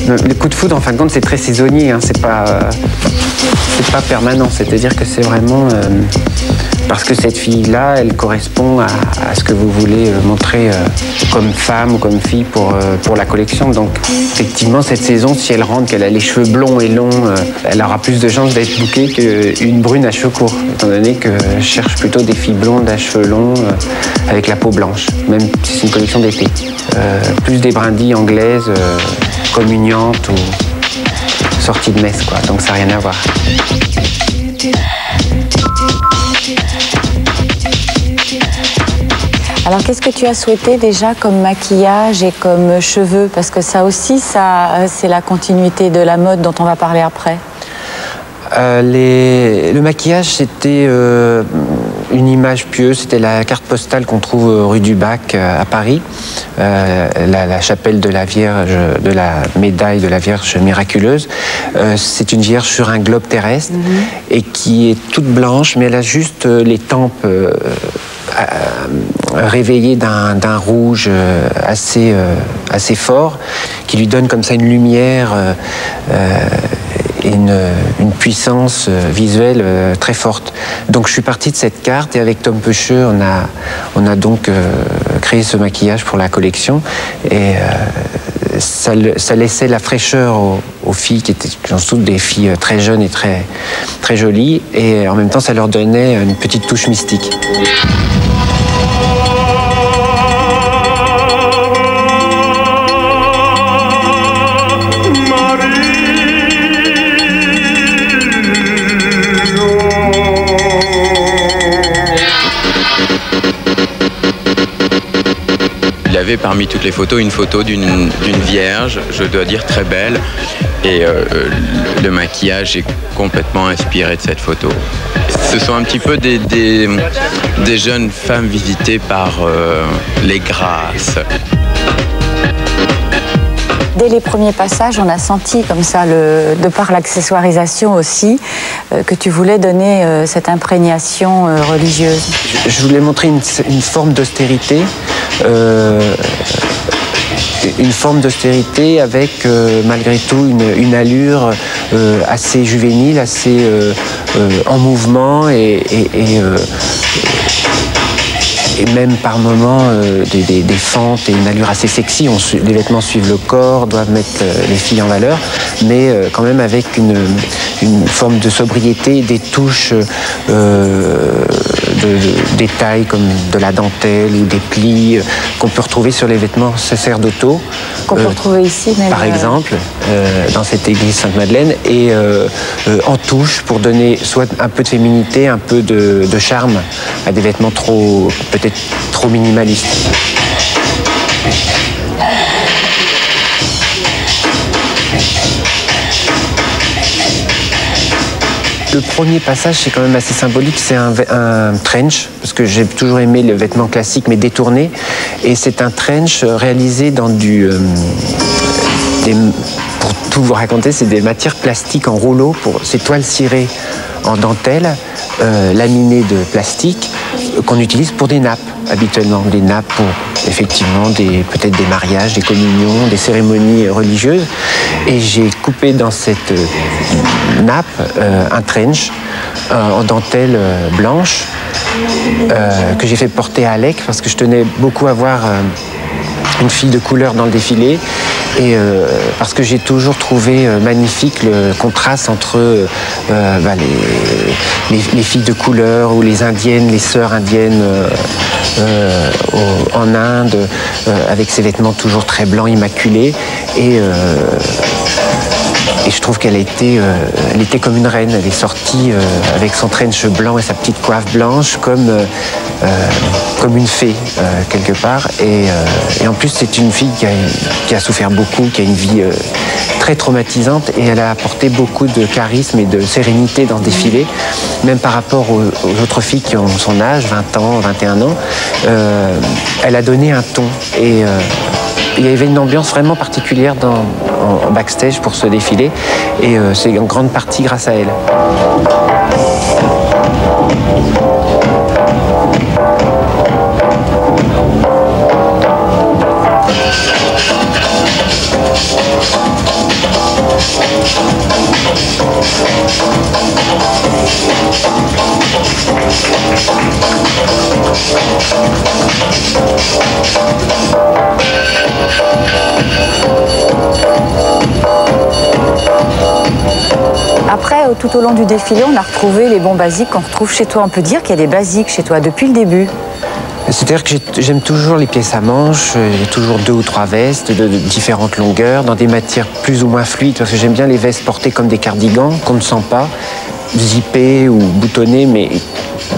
Le coup de foudre, en fin de compte, c'est très saisonnier, hein. C'est pas permanent. C'est-à-dire que c'est vraiment parce que cette fille-là, elle correspond à ce que vous voulez montrer comme femme ou comme fille pour la collection. Donc, effectivement, cette saison, si elle rentre, qu'elle a les cheveux blonds et longs, elle aura plus de chances d'être bookée qu'une brune à cheveux courts, étant donné que je cherche plutôt des filles blondes à cheveux longs avec la peau blanche, même si c'est une collection d'été. Plus des brindilles anglaises, communiantes ou sorties de messe, quoi. Donc ça n'a rien à voir. Alors, qu'est-ce que tu as souhaité déjà comme maquillage et comme cheveux? Parce que ça aussi, c'est la continuité de la mode dont on va parler après. Le maquillage, c'était une image pieuse. C'était la carte postale qu'on trouve rue du Bac à Paris. La chapelle de la Vierge, de la médaille de la Vierge miraculeuse. C'est une vierge sur un globe terrestre et qui est toute blanche, mais elle a juste les tempes réveillée d'un rouge assez fort, qui lui donne comme ça une lumière et une puissance visuelle très forte. Donc je suis parti de cette carte et avec Tom Peucheux, on a donc créé ce maquillage pour la collection et ça laissait la fraîcheur aux filles qui étaient toutes des filles très jeunes et très, très jolies, et en même temps ça leur donnait une petite touche mystique. Il avait parmi toutes les photos une photo d'une vierge, je dois dire très belle, et le maquillage est complètement inspiré de cette photo. Ce sont un petit peu des jeunes femmes visitées par les grâces. Dès les premiers passages, on a senti comme ça, de par l'accessoirisation aussi, que tu voulais donner cette imprégnation religieuse. Je voulais montrer une forme d'austérité, avec malgré tout une allure assez juvénile, assez en mouvement et même par moments des fentes et une allure assez sexy. Les vêtements suivent le corps, doivent mettre les filles en valeur, mais quand même avec une forme de sobriété, des touches de détails comme de la dentelle ou des plis qu'on peut retrouver sur les vêtements sacerdotaux. Qu'on peut retrouver ici même. Par exemple, dans cette église Sainte-Madeleine, et en touche pour donner soit un peu de féminité, un peu de charme à des vêtements peut-être trop minimalistes. Le premier passage, c'est quand même assez symbolique, c'est un trench, parce que j'ai toujours aimé le vêtement classique, mais détourné. Et c'est un trench réalisé dans pour tout vous raconter, c'est des matières plastiques en rouleau, pour ces toiles cirées en dentelle, laminées de plastique, qu'on utilise pour des nappes, habituellement. Des nappes pour, effectivement, peut-être des mariages, des communions, des cérémonies religieuses. Et j'ai coupé dans cette nappe un trench en dentelle blanche que j'ai fait porter à Alec parce que je tenais beaucoup à voir une fille de couleur dans le défilé, et parce que j'ai toujours trouvé magnifique le contraste entre les filles de couleur ou les indiennes, les sœurs indiennes en Inde, avec ces vêtements toujours très blancs, immaculés, et je trouve qu'elle était comme une reine. Elle est sortie avec son trench blanc et sa petite coiffe blanche comme une fée, quelque part. Et en plus, c'est une fille qui a souffert beaucoup, qui a une vie très traumatisante, et elle a apporté beaucoup de charisme et de sérénité dans ce défilé, même par rapport aux autres filles qui ont son âge, 20 ans, 21 ans. Elle a donné un ton, et il y avait une ambiance vraiment particulière en backstage pour ce défilé, et c'est en grande partie grâce à elle. Après, tout au long du défilé, on a retrouvé les bons basiques qu'on retrouve chez toi. On peut dire qu'il y a des basiques chez toi depuis le début. C'est-à-dire que j'aime toujours les pièces à manches, j'ai toujours 2 ou 3 vestes de différentes longueurs, dans des matières plus ou moins fluides, parce que j'aime bien les vestes portées comme des cardigans, qu'on ne sent pas, zippées ou boutonnées, mais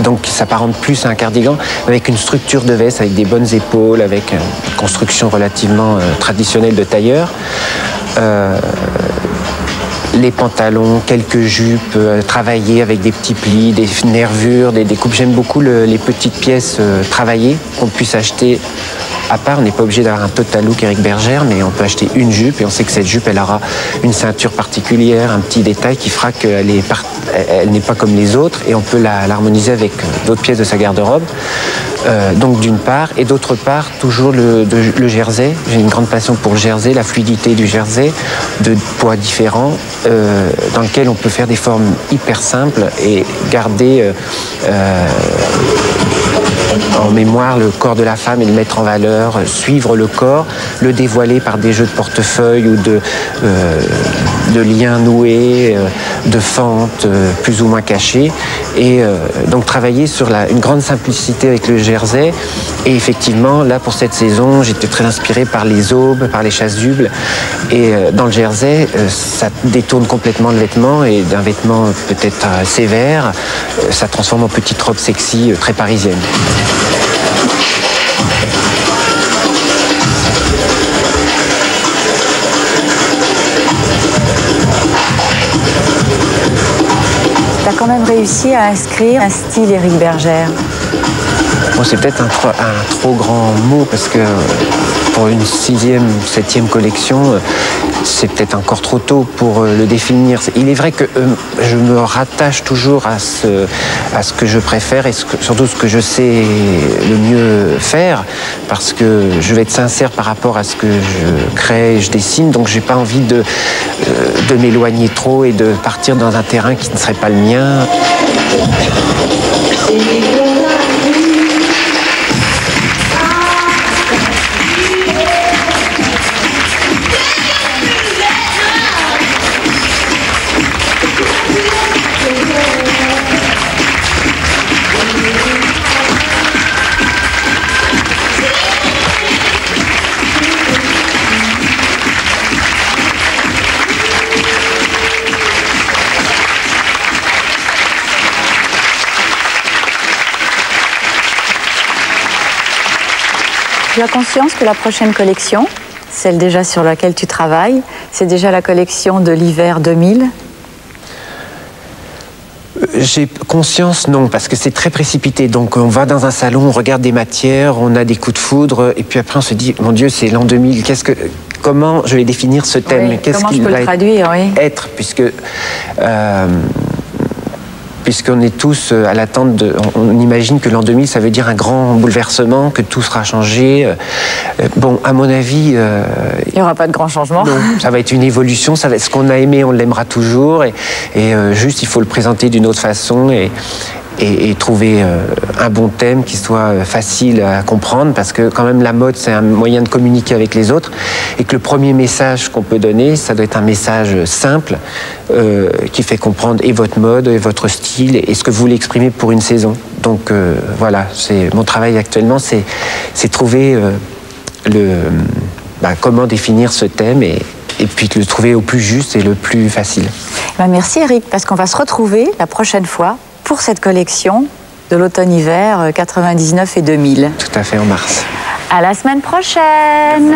donc qui s'apparente plus à un cardigan, avec une structure de veste, avec des bonnes épaules, avec une construction relativement traditionnelle de tailleur. Les pantalons, quelques jupes travaillées avec des petits plis, des nervures, des découpes. J'aime beaucoup les petites pièces travaillées qu'on puisse acheter à part. On n'est pas obligé d'avoir un total look Éric Bergère, mais on peut acheter une jupe et on sait que cette jupe, elle aura une ceinture particulière, un petit détail qui fera qu'elle n'est pas comme les autres et on peut l'harmoniser avec d'autres pièces de sa garde-robe. Donc d'une part, et d'autre part, toujours le jersey. J'ai une grande passion pour le jersey, la fluidité du jersey, de poids différents, dans lequel on peut faire des formes hyper simples et garder en mémoire le corps de la femme et le mettre en valeur, suivre le corps, le dévoiler par des jeux de portefeuille ou de liens noués, de fentes plus ou moins cachées. Et donc travailler sur une grande simplicité avec le jersey. Et effectivement, là pour cette saison, j'étais très inspiré par les aubes, par les chasubles. Et dans le jersey, ça détourne complètement le vêtement et d'un vêtement peut-être sévère, ça transforme en petite robe sexy, très parisienne. Tu as quand même réussi à inscrire un style Éric Bergère. Bon, c'est peut-être un trop grand mot parce que pour une 6e, 7e collection, c'est peut-être encore trop tôt pour le définir. Il est vrai que je me rattache toujours à ce que je préfère et surtout ce que je sais le mieux faire parce que je vais être sincère par rapport à ce que je crée et je dessine, donc j'ai pas envie de m'éloigner trop et de partir dans un terrain qui ne serait pas le mien. Tu as conscience que la prochaine collection, celle déjà sur laquelle tu travailles, c'est déjà la collection de l'hiver 2000 ? J'ai conscience, non, parce que c'est très précipité. Donc on va dans un salon, on regarde des matières, on a des coups de foudre, et puis après on se dit, mon Dieu, c'est l'an 2000, comment je vais définir ce thème? Oui, comment je peux le traduire, oui. Être, puisqu'on est tous à l'attente on imagine que l'an 2000, ça veut dire un grand bouleversement, que tout sera changé. Bon, à mon avis... il n'y aura pas de grand changement. Non, ça va être une évolution, ce qu'on a aimé, on l'aimera toujours, et juste, il faut le présenter d'une autre façon, et trouver un bon thème qui soit facile à comprendre, parce que quand même la mode, c'est un moyen de communiquer avec les autres, et que le premier message qu'on peut donner, ça doit être un message simple, qui fait comprendre et votre mode, et votre style, et ce que vous voulez exprimer pour une saison. Donc voilà, mon travail actuellement, c'est trouver comment définir ce thème, et puis le trouver au plus juste et le plus facile. Merci Éric, parce qu'on va se retrouver la prochaine fois pour cette collection de l'automne-hiver 99 et 2000. Tout à fait, en mars. À la semaine prochaine.